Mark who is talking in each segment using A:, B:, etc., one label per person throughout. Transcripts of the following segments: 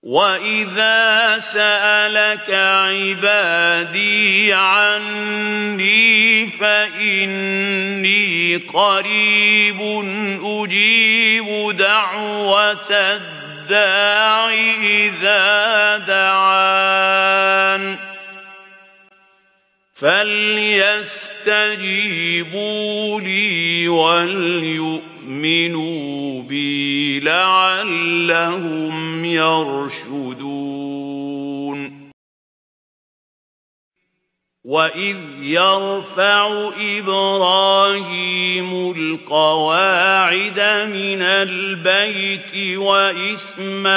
A: وَإِذَا سَأَلَكَ عِبَادِي عَنِّي فَإِنِّي قَرِيبٌ أُجِيبُ دَعْوَةَ الدَّاعِ إِذَا دَعَانِ فَلْيَسْتَجِيبُوا لِي وَلْيُؤْمِنُوا بِي لَعَلَّهُمْ يَرْشُدُونَ وَإِذْ يَرْفَعُ إِبْرَاهِيمُ الْقَوَاعِدَ مِنَ الْبَيْتِ وَإِسْمَاعِيلُ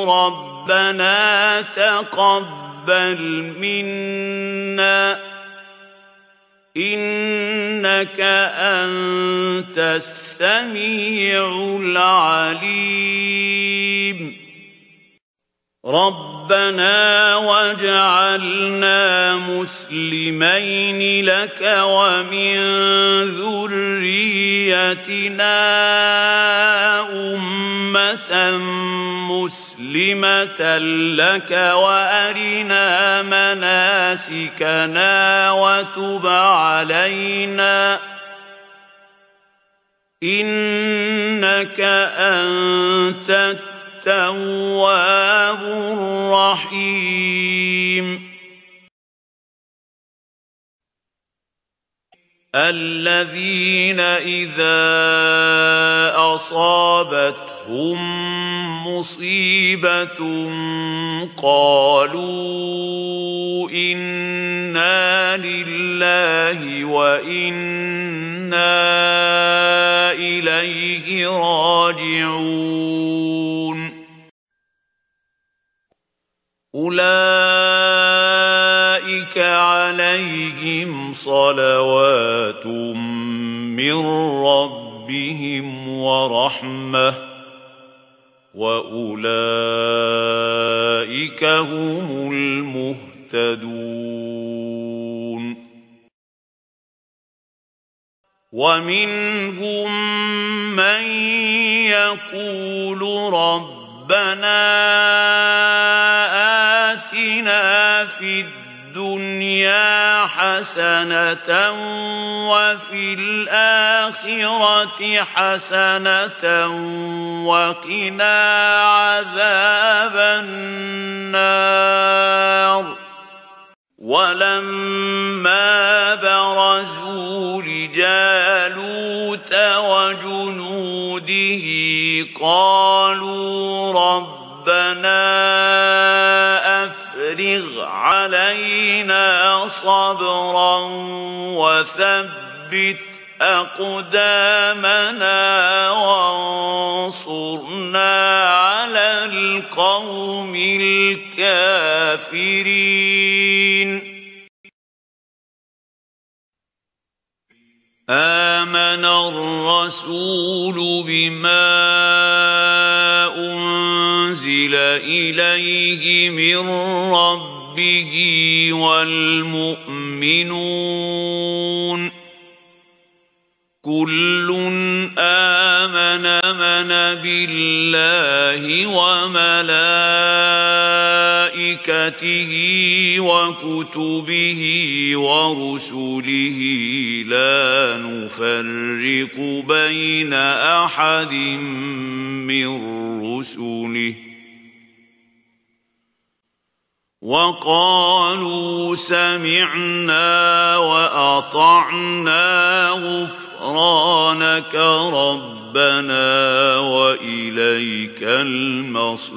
A: رَبَّنَا تَقَبَّلْ مِنَّا إِنَّكَ أَنتَ السَّمِيعُ الْعَلِيمُ رَبَّنَا وَاجْعَلْنَا مُسْلِمَيْنِ لَكَ وَمِن ذُرِّيَّتِنَا أُمَّةً مُّسْلِمَةً لَكَ وَأَرِنَا مَنَاسِكَنَا وَتُبْ عَلَيْنَا إِنَّكَ أَنتَ التَّوَّابُ الرَّحِيمُ الَّذِينَ إِذَا أَصَابَتْهُم مُّصِيبَةٌ قَالُوا إِنَّا لِلَّهِ وَإِنَّا إِلَيْهِ راجعون أُولَئِكَ عَلَيْهِمْ صَلَوَاتٌ مِّن رَّبِّهِمْ وَرَحْمَةٌ وَأُولَئِكَ هُمُ الْمُهْتَدُونَ وَمِنْهُم مَّن يَقُولُ رَبَّنَا آتِنَا فِي الدُّنْيَا حَسَنَةً وَفِي الْآخِرَةِ حَسَنَةً وَقِنَا عَذَابَ النَّارِ وَلَمَّا بَرَزُوا لِجَالُوتَ وَجُنُودِهِ قَالُوا رَبَّنَا أَفْرِغْ عَلَيْنَا صَبْرًا وَثَبِّتْ أَقْدَامَنَا وَانصُرْنَا عَلَى الْقَوْمِ الْكَافِرِينَ آمَنَ الرَّسُولُ بِمَا أُنزِلَ إِلَيْهِ مِن رَّبِّهِ وَالْمُؤْمِنُونَ كُلٌّ آمَنَ بِاللَّهِ وَمَلَائِكَتِهِ وَكُتُبِهِ وَرُسُلِهِ لَا نُفَرِّقُ بَيْنَ أَحَدٍ مِّن رُّسُلِهِ وَقَالُوا سَمِعْنَا وَأَطَعْنَا غُفْرَانَكَ رَبَّنَا وَإِلَيْكَ الْمَصِيرُ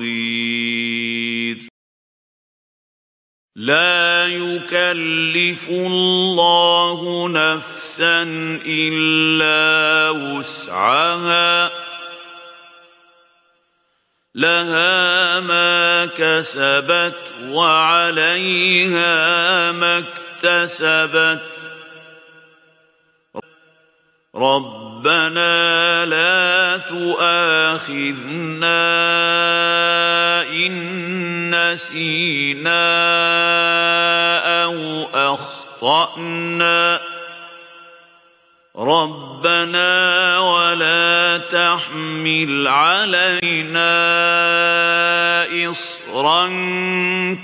A: لَا يُكَلِّفُ اللَّهُ نَفْسًا إِلَّا وُسْعَهَا لَهَا مَا كَسَبَتْ وَعَلَيْهَا مَا اكْتَسَبَتْ رَبَّنَا لَا تُؤَاخِذْنَا إِن نَّسِينَا أَوْ أَخْطَأْنَا رَبَّنَا وَلَا تَحْمِلْ عَلَيْنَا إصرا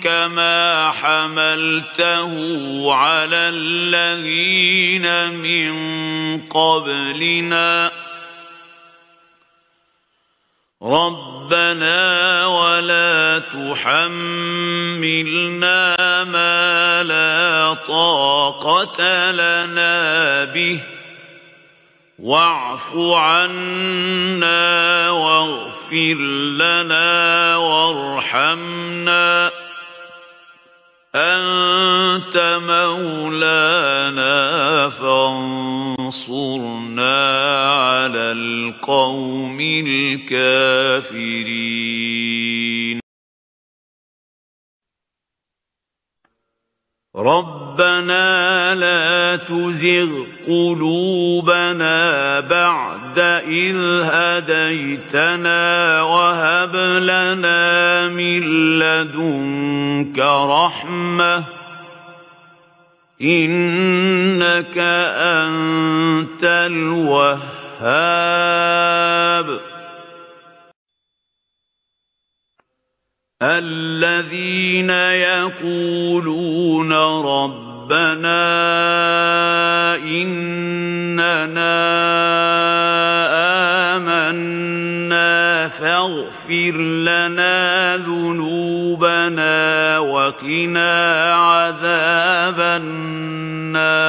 A: كما حملته على الذين من قبلنا ربنا ولا تحملنا ما لا طاقة لنا به واعف عنا واغفر لنا وارحمنا أنت مولانا فانصرنا على القوم الكافرين ربنا لا تزغ قلوبنا بعد إذ هديتنا وهب لنا من لدنك رحمة إنك أنت الوهاب الذين يقولون ربنا إننا آمنا فاغفر لنا ذنوبنا وقنا عذاب النار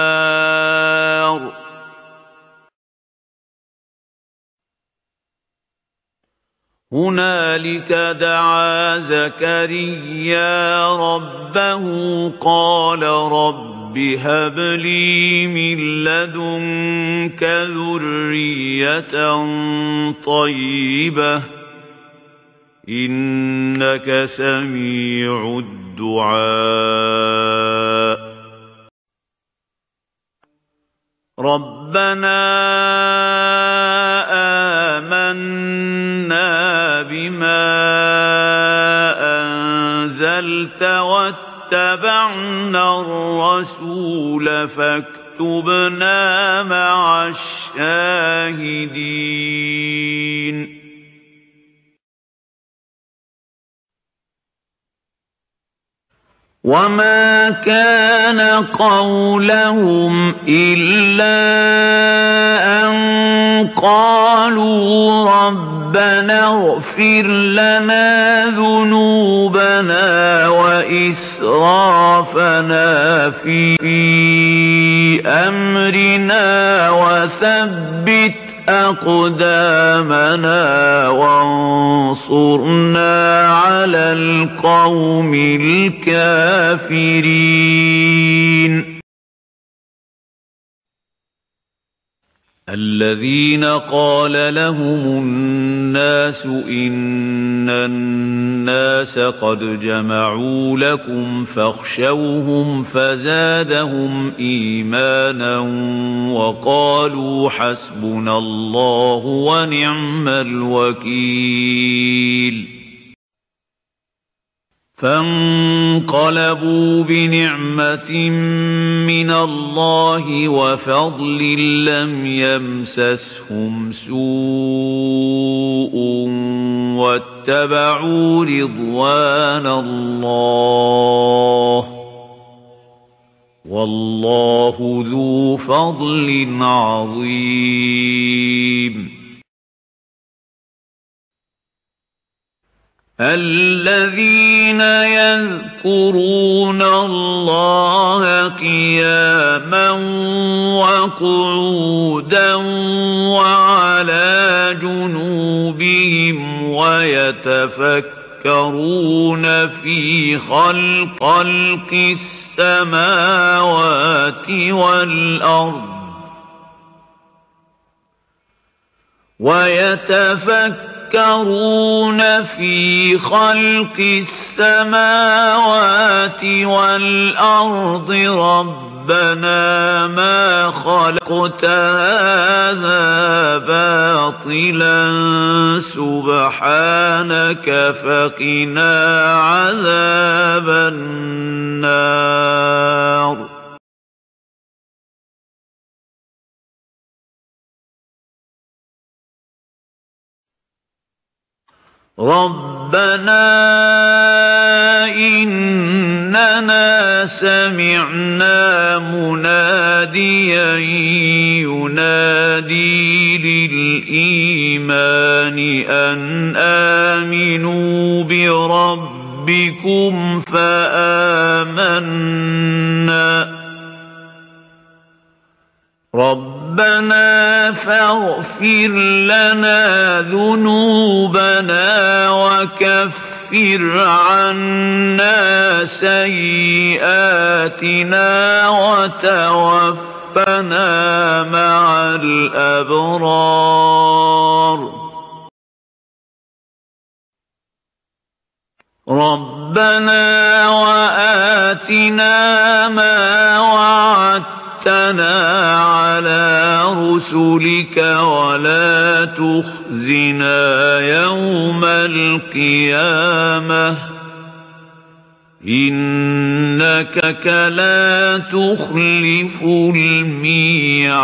A: هنالك دعا زكريا ربه قال رب هب لي من لدنك ذرية طيبة إنك سميع الدعاء ربنا آمنا بما أنزلت واتبعنا الرسول فاكتبنا مع الشاهدين وما كان قولهم إلا أن قالوا ربنا اغفر لنا ذنوبنا وإسرافنا في أمرنا وثبت أقدامنا وانصرنا على القوم الكافرين الذين قال لهم الناس إن الناس قد جمعوا لكم فاخشوهم فزادهم إيمانا وقالوا حسبنا الله ونعم الوكيل فانقلبوا بنعمة من الله وفضل لم يمسسهم سوء واتبعوا رضوان الله والله ذو فضل عظيم الذين يذكرون الله قياما وقعودا وعلى جنوبهم ويتفكرون في خلق السماوات والأرض يتفكرون في خلق السماوات والأرض ربنا ما خلقت هذا باطلا سبحانك فقنا عذاب النار ربنا إننا سمعنا مناديا ينادي للإيمان أن آمنوا بربكم فآمنا ربنا فاغفر لنا ذنوبنا وكفر عنا سيئاتنا وتوفنا مع الأبرار ربنا وآتنا ما وعدتنا على رسلك ولا تخزنا يوم القيامة إنك لا تخلف الميعاد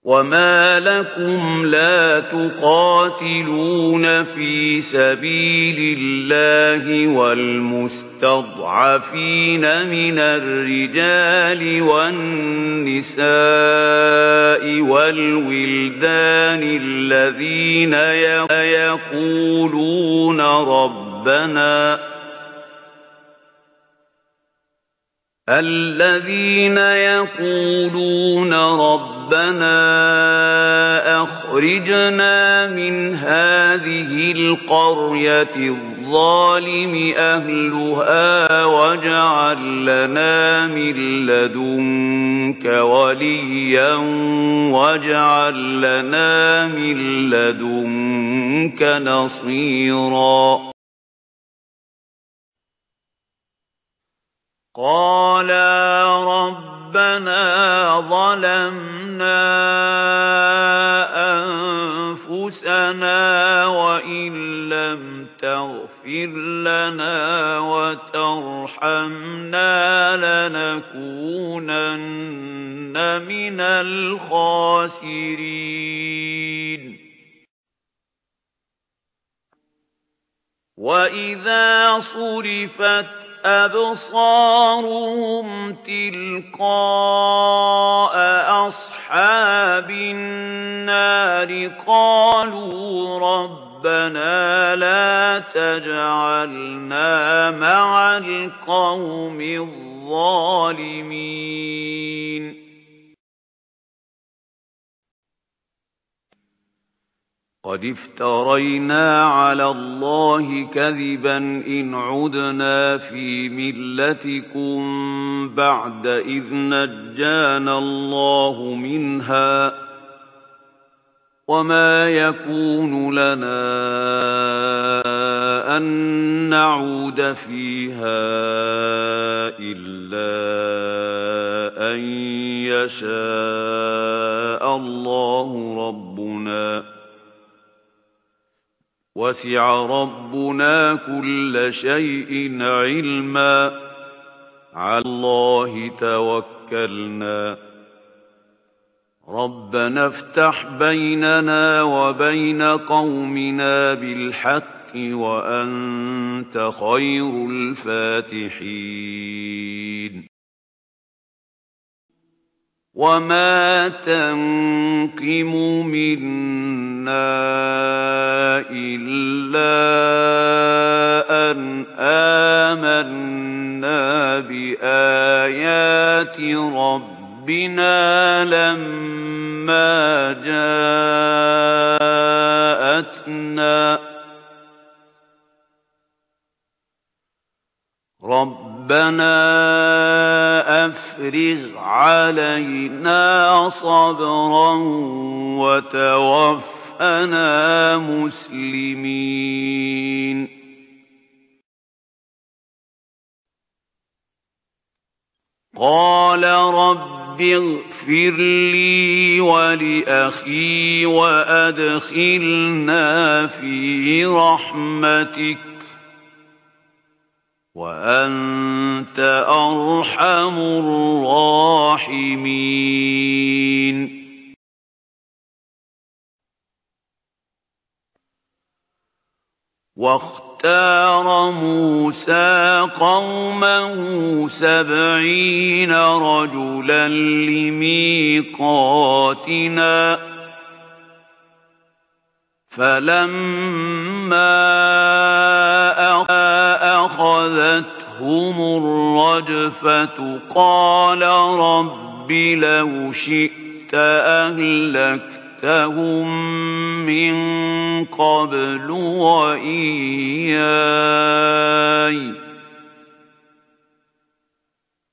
A: وما لكم لا تقاتلون في سبيل الله والمستضعفين من الرجال والنساء والولدان الذين يقولون ربنا أخرجنا من هذه القرية الظالم أهلها واجعل لنا من لدنك وليا واجعل لنا من لدنك نصيرا قالا ربنا ظلمنا أنفسنا وإن لم تغفر لنا وترحمنا لنكونن من الخاسرين وإذا صرفت أبصارهم تلقاء أصحاب النار قالوا ربنا لا تجعلنا مع القوم الظالمين قد افترينا على الله كذبا إن عدنا في ملتكم بعد إذ نجانا الله منها وما يكون لنا أن نعود فيها إلا أن يشاء الله ربنا وسع ربنا كل شيء علما على الله توكلنا ربنا افتح بيننا وبين قومنا بالحق وأنت خير الفاتحين وما تنقم منا إلا أن آمنا بآيات ربنا لما جاءتنا ربنا أفرغ علينا صبرا وتوفنا مسلمين قال رب اغفر لي ولأخي وأدخلنا في رحمتك وأنت أرحم الراحمين واختار موسى قومه 70 رجلا لميقاتنا فلما أخذتهم الرجفة قال رب لو شئت أهلكتهم من قبل وإياي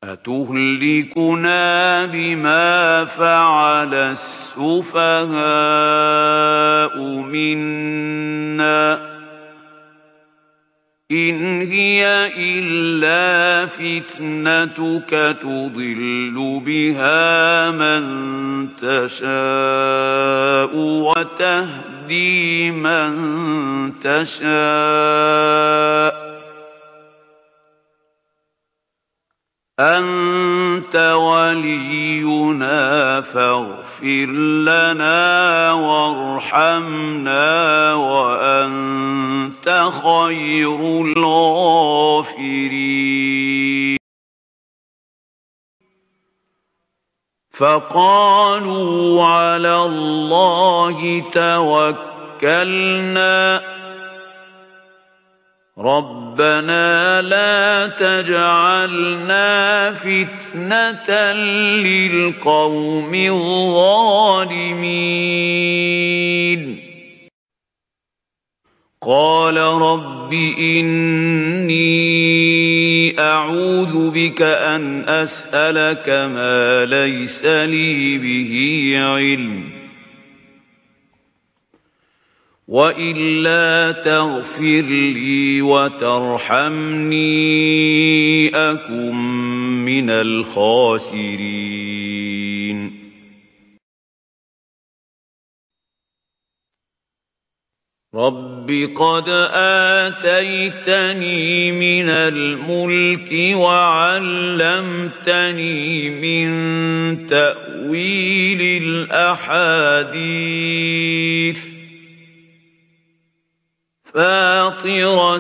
A: أتهلكنا بما فعل السفهاء منا إن هي إلا فتنتك تضل بها من تشاء وتهدي من تشاء أنت ولينا فاغفر لنا وارحمنا وأنت خير الغافرين فقالوا على الله توكلنا ربنا لا تجعلنا فتنة للقوم الظالمين قال رب إني أعوذ بك أن أسألك ما ليس لي به علم وإلا تغفر لي وترحمني أكن من الخاسرين رب قد آتيتني من الملك وعلمتني من تأويل الأحاديث فاطر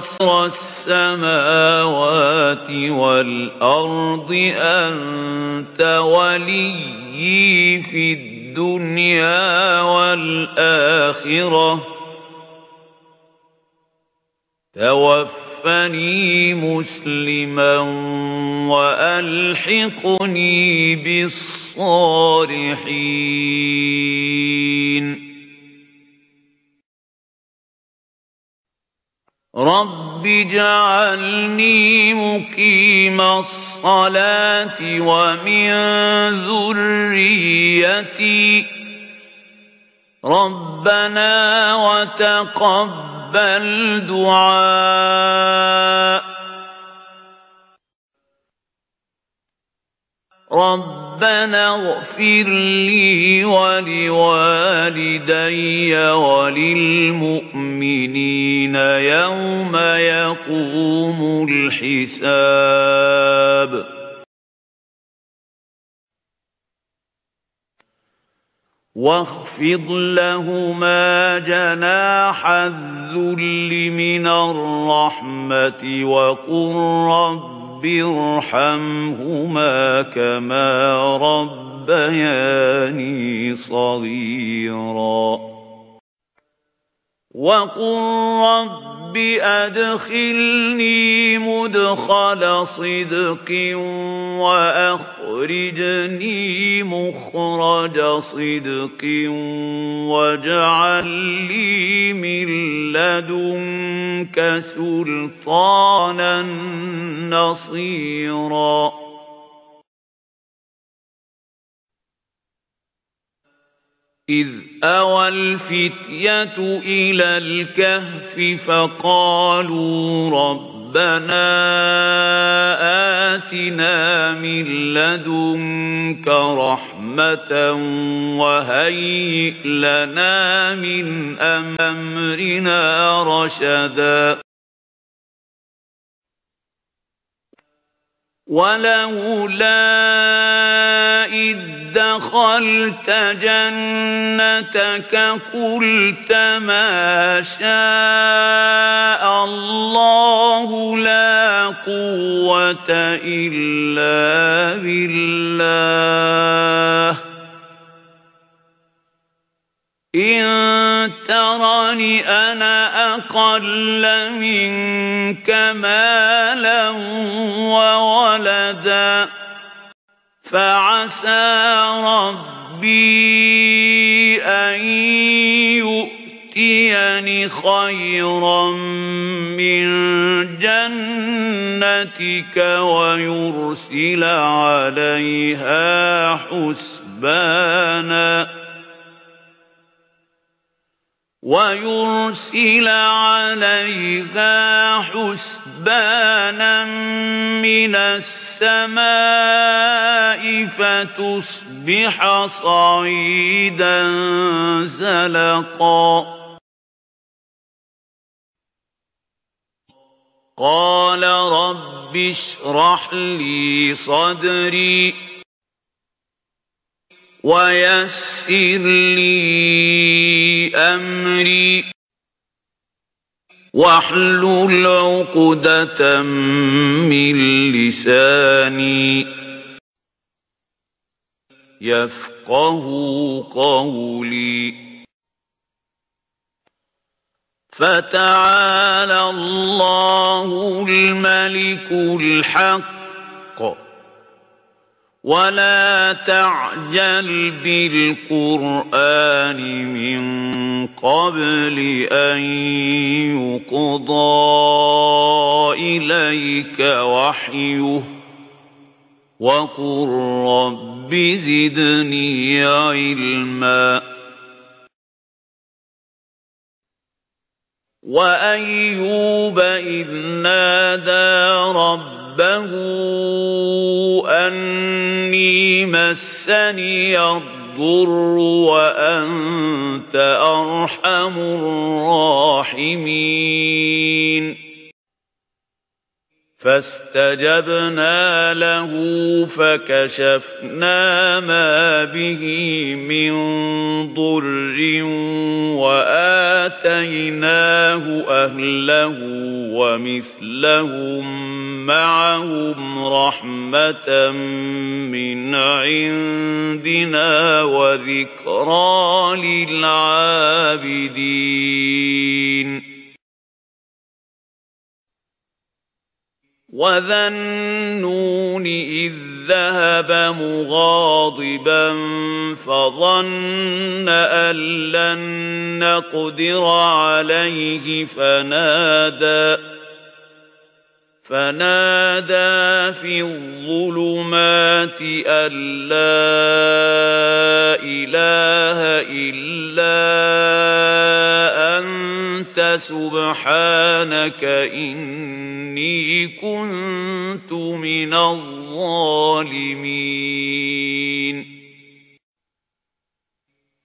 A: السماوات والأرض أنت وليي في الدنيا والآخرة توفني مسلما وألحقني بالصالحين رب اجعلني مقيم الصلاة ومن ذريتي ربنا وتقبل دعاء ربنا اغفر لي ولوالدي وللمؤمنين يوم يقوم الحساب واخفض لهما جناح الذل من الرحمة وقل رب ارحمهما كما ربياني صغيرا وقل رب أدخلني مدخل صدق وأخرجني مخرج صدق واجعل لي من لدنك سلطانا نصيرا إذ أوى الفتية إلى الكهف فقالوا ربنا آتنا من لدنك رحمة وهيئ لنا من أمرنا رشدا ولولا إذ دخلت جنتك قلت ما شاء الله لا قوة إلا بالله إن ترني أنا أقل منك مالا وولدا فعسى ربي أن يؤتيني خيرا من جنتك ويرسل عليها حسبانا من السماء فتصبح صعيدا زلقا قال رب اشرح لي صدري ويسر لي أمري واحلل عقدة من لساني يفقه قولي فتعالى الله الملك الحق ولا تعجل بالقرآن من قبل أن يقضى إليك وحيه وقل رب زدني علما وأيوب إذ نادى ربه أني مسني الضر وأنت أرحم الراحمين فاستجبنا له فكشفنا ما به من ضر وآتيناه أهله ومثلهم معهم رحمة من عندنا وذكرى للعابدين وذا النون إذ ذهب مغاضبا فظن أن لن نقدر عليه فنادى في الظلمات أن لا إله إلا أنت سبحانك إني كنت من الظالمين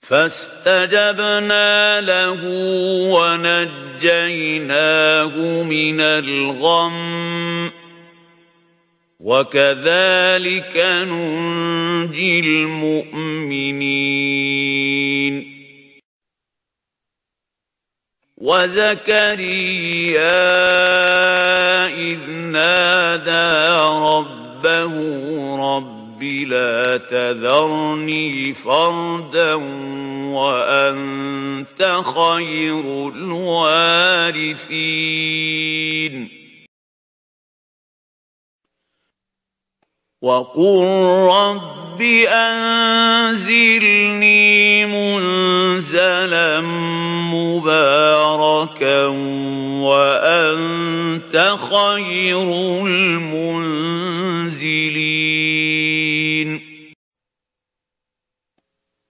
A: فاستجبنا له ونجيناه من الغم وكذلك ننجي المؤمنين وزكريا إذ نادى ربه رب لا تذرني فردا وأنت خير الوارثين وقل رب أنزلني منزلا مباركا وأنت خير المنزلين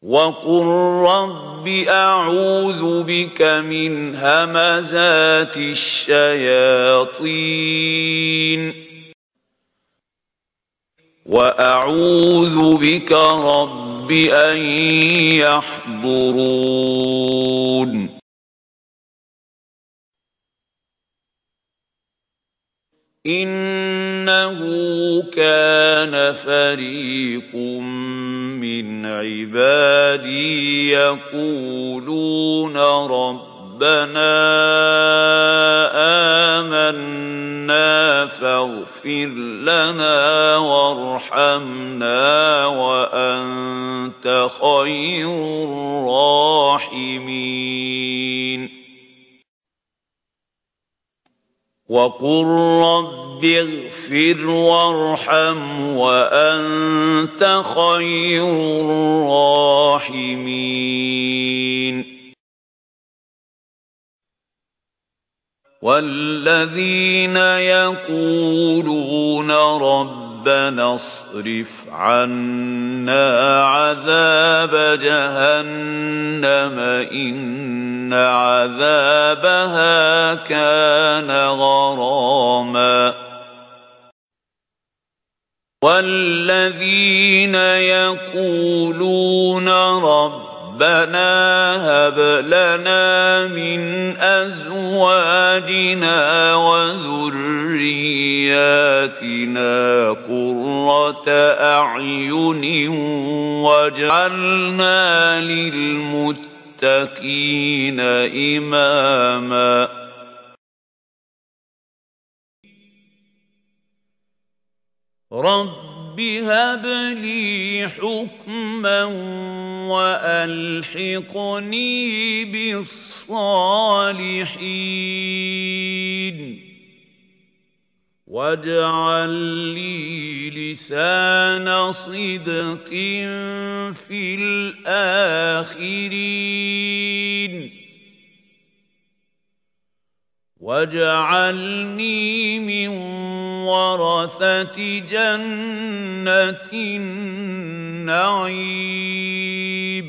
A: وقل رب أعوذ بك من همزات الشياطين وأعوذ بك رب أن يحضرون إنه كان فريق من عبادي يقولون ربنا آمنا فاغفر لنا وارحمنا وأنت خير الراحمين وقل رب اغفر وارحم وأنت خير الراحمين والذين يقولون ربنا اصرف عنا عذاب جهنم إن عذابها كان غراما والذين يقولون ربنا هب لنا من أزواجنا وذرياتنا قرة أعين واجعلنا للمتقين إماما رب هب لي حكما وألحقني بالصالحين واجعل لي لسان صدق في الآخرين واجعلني من ورثة جنة النعيم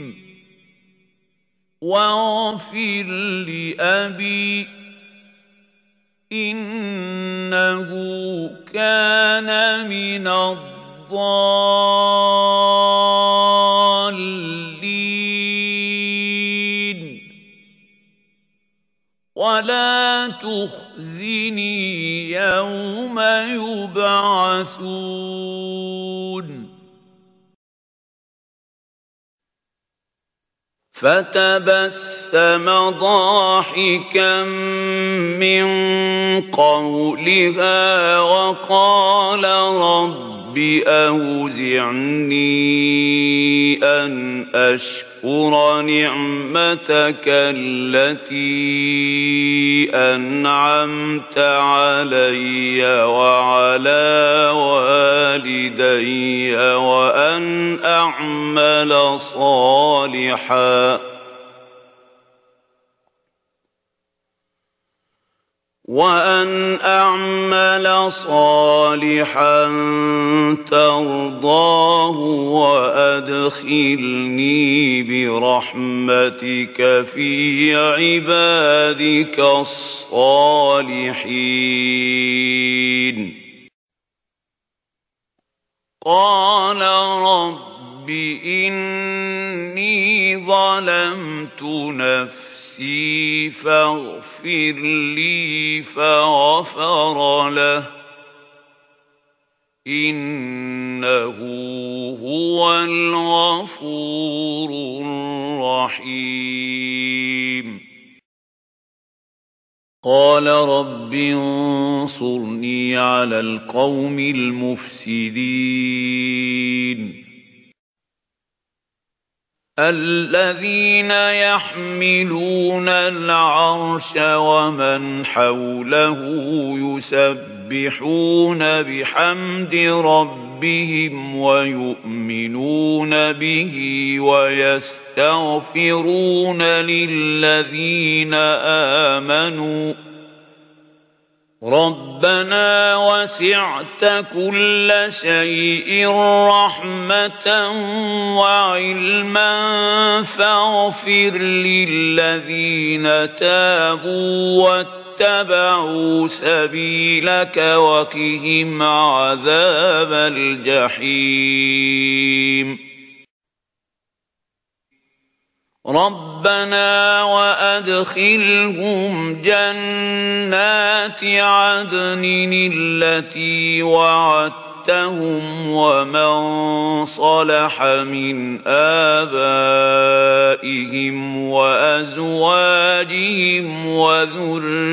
A: واغفر لأبي إنه كان من الضالين ولا تخزني يوم يبعثون فتبسم ضاحكا من قولها وقال رب أوزعني أن أشكر نعمتك التي أنعمت علي وعلى والدي وأن أعمل صالحا ترضاه وأدخلني برحمتك في عبادك الصالحين قال رب إني ظلمت نفسي فاغفر لي فغفر له إنه هو الغفور الرحيم قال رب انصرني على القوم المفسدين الذين يحملون العرش ومن حوله يسبحون بحمد ربهم ويؤمنون به ويستغفرون للذين آمنوا ربنا وسعت كل شيء رحمة وعلما فاغفر للذين تابوا واتبعوا سبيلك وقهم عذاب الجحيم ربنا وأدخلهم جنات عدن التي وعدتهم ومن صلح من آبائهم وأزواجهم وذرياتهم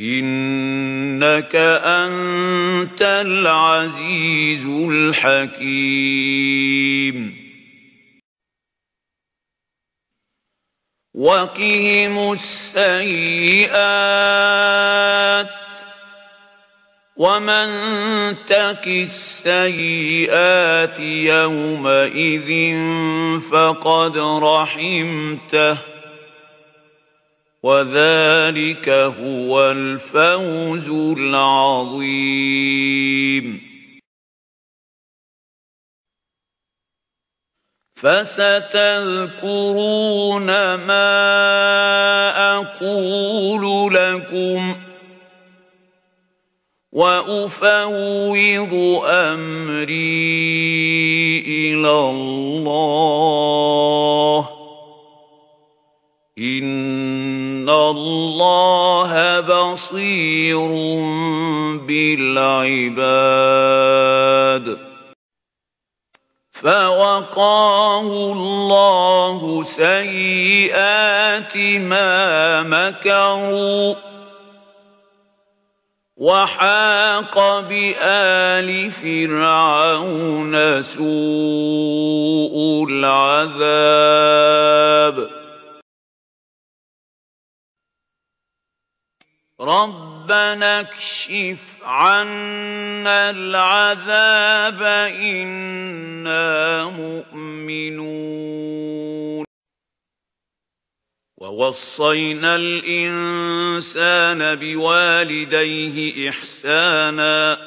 A: إنك أنت العزيز الحكيم وقهم السيئات ومن تق السيئات يومئذ فقد رحمته وذلك هو الفوز العظيم فستذكرون ما أقول لكم وأفوض أمري إلى الله إن الله بصير بالعباد فوقاه الله سيئات ما مكروا وحاق بآل فرعون سوء العذاب ربنا اكشف عنا العذاب إنا مؤمنون ووصينا الإنسان بوالديه إحسانا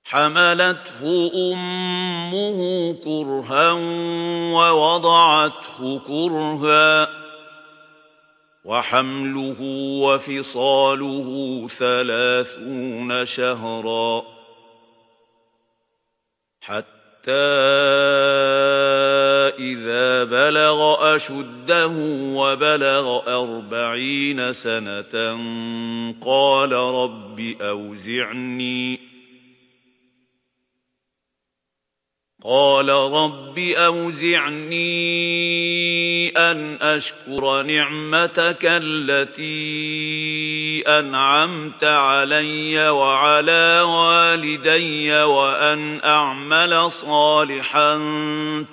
A: حملته أمه كرها ووضعته كرها وحمله وفصاله 30 شهرا حتى إذا بلغ أشده وبلغ 40 سنة قال رب أوزعني أن أشكر نعمتك التي أنعمت علي وعلى والدي وأن أعمل صالحا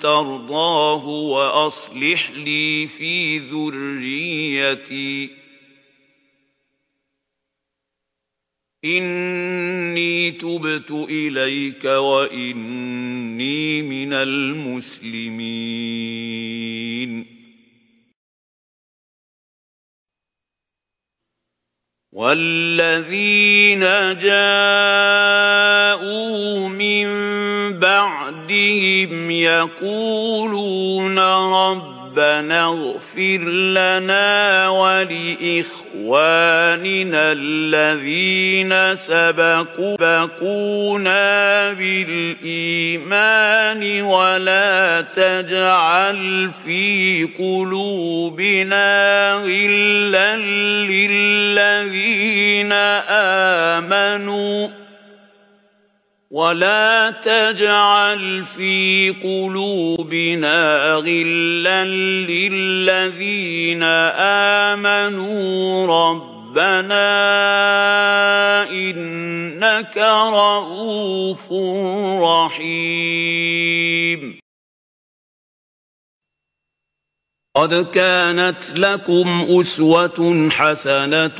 A: ترضاه وأصلح لي في ذريتي إني تبت إليك وإني من المسلمين والذين جاءوا من بعدهم يقولون ربنا اغفر لنا ولإخواننا الذين سبقونا بالإيمان ولا تجعل في قلوبنا غلا للذين آمنوا ولا تجعل في قلوبنا غلا للذين آمنوا ربنا إنك رؤوف رحيم قد كانت لكم أسوة حسنة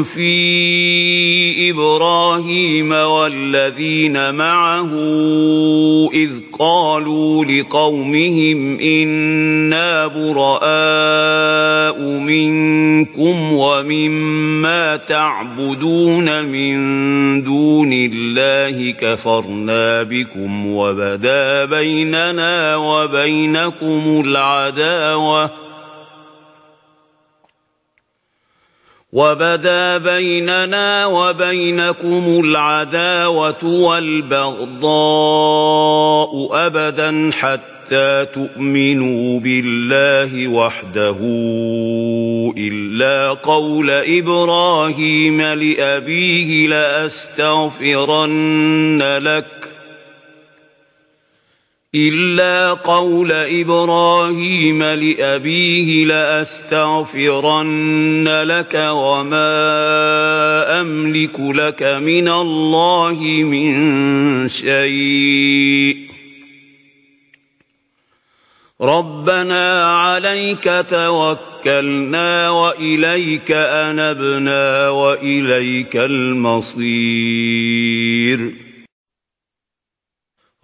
A: في إبراهيم والذين معه إذ قالوا لقومهم إنا براء منكم ومما تعبدون من دون الله كفرنا بكم وبدا بيننا وبينكم العداوة وبدا بيننا وبينكم العداوة والبغضاء أبدا حتى تؤمنوا بالله وحده إلا قول إبراهيم لأبيه لأستغفرن لك وما أملك لك من الله من شيء ربنا عليك توكلنا وإليك أنبنا وإليك المصير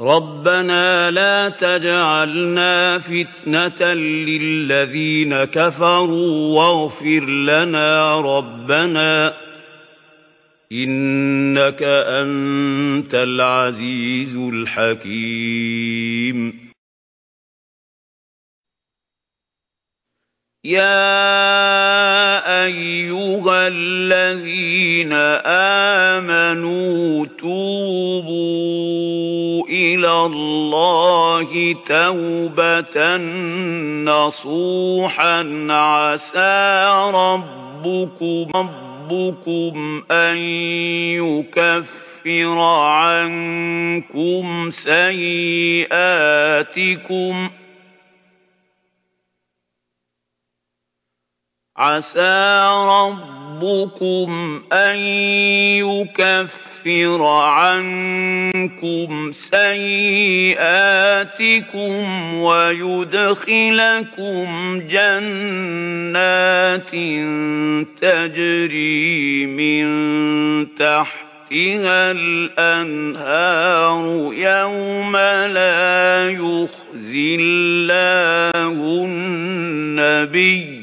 A: ربنا لا تجعلنا فتنة للذين كفروا واغفر لنا ربنا إنك أنت العزيز الحكيم يا أيها الذين آمنوا توبوا إلى الله توبة نصوحا عسى ربكم أن يكفر عنكم سيئاتكم عسى ربكم أن يكفر عنكم سيئاتكم ويدخلكم جنات تجري من تحتها الأنهار يوم لا يخزي الله النبي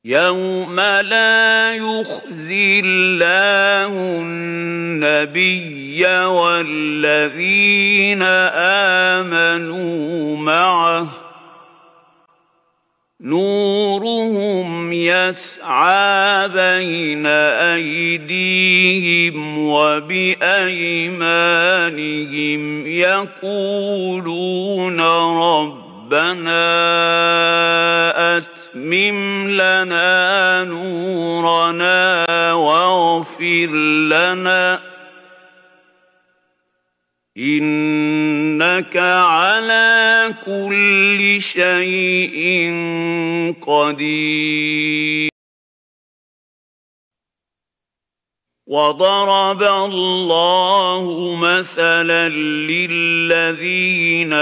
A: يوم لا يخزي الله النبي والذين آمنوا معه نورهم يسعى بين أيديهم وبأيمانهم يقولون ربنا أتمم لنا نورنا واغفر لنا إنك على كل شيء قدير وضرب الله مثلا للذين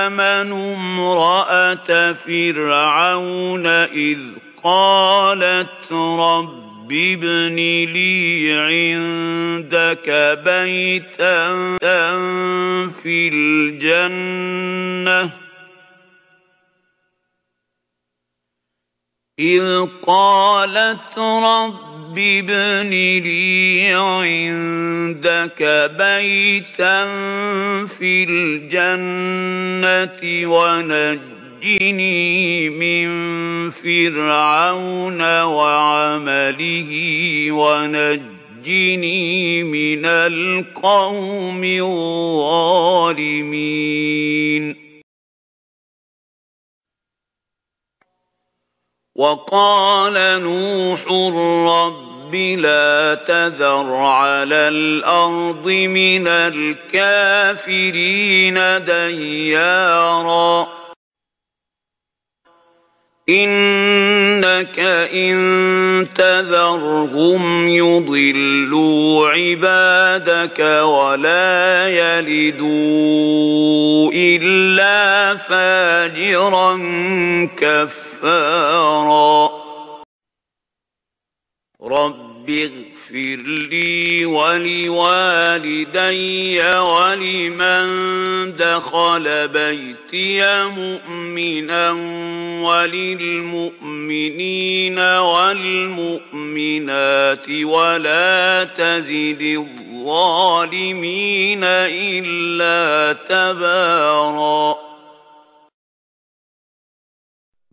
A: آمنوا امرأة فرعون إذ قالت رب ابن لي عندك بيتا في الجنة إذ قالت رب ابن لي عندك بيتا في الجنة ونجني من فرعون وعمله ونجني من القوم الظالمين وقال نوح رب لا تذر على الأرض من الكافرين ديارا إنك إن تذرهم يضلوا عبادك ولا يلدوا إلا فاجرا كفارا رب اغفر لي ولوالدي ولمن دخل بيتي مؤمنا وللمؤمنين والمؤمنات ولا تزد الظالمين إلا تباراً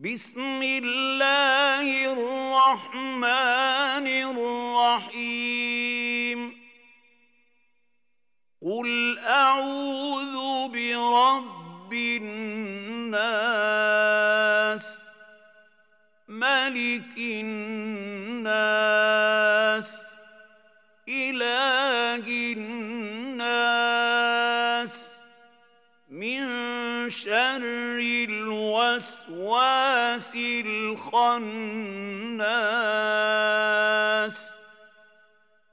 A: بسم الله الرحمن الرحيم قل أعوذ برب الناس ملك الناس إله الناس من شر الوسواس الخناس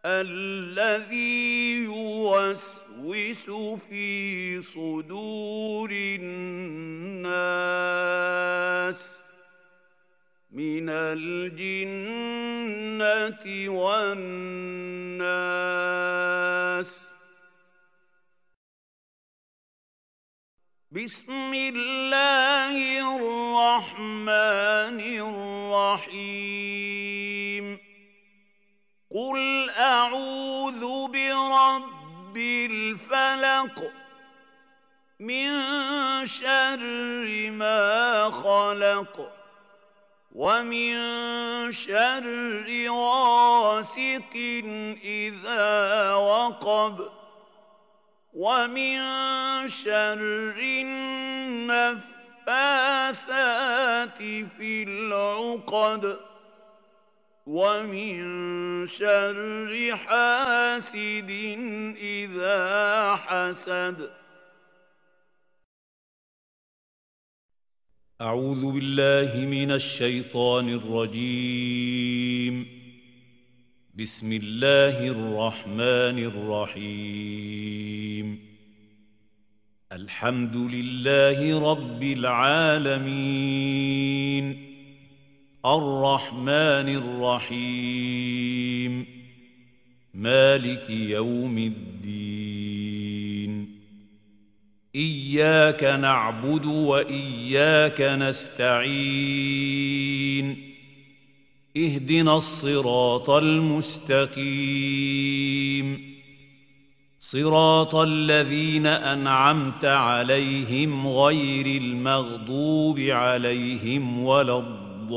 A: الذي يوسوس في صدور الناس من الجنة والناس بسم الله الرحمن الرحيم قل أعوذ برب الفلق من شر ما خلق ومن شر غاسق إذا وقب ومن شر النفاثات في العقد ومن شر حاسد إذا حسد.
B: أعوذ بالله من الشيطان الرجيم. بسم الله الرحمن الرحيم. الحمد لله رب العالمين الرحمن الرحيم مالك يوم الدين إياك نعبد وإياك نستعين اهدنا الصراط المستقيم صراط الذين أنعمت عليهم غير المغضوب عليهم ولا الضالين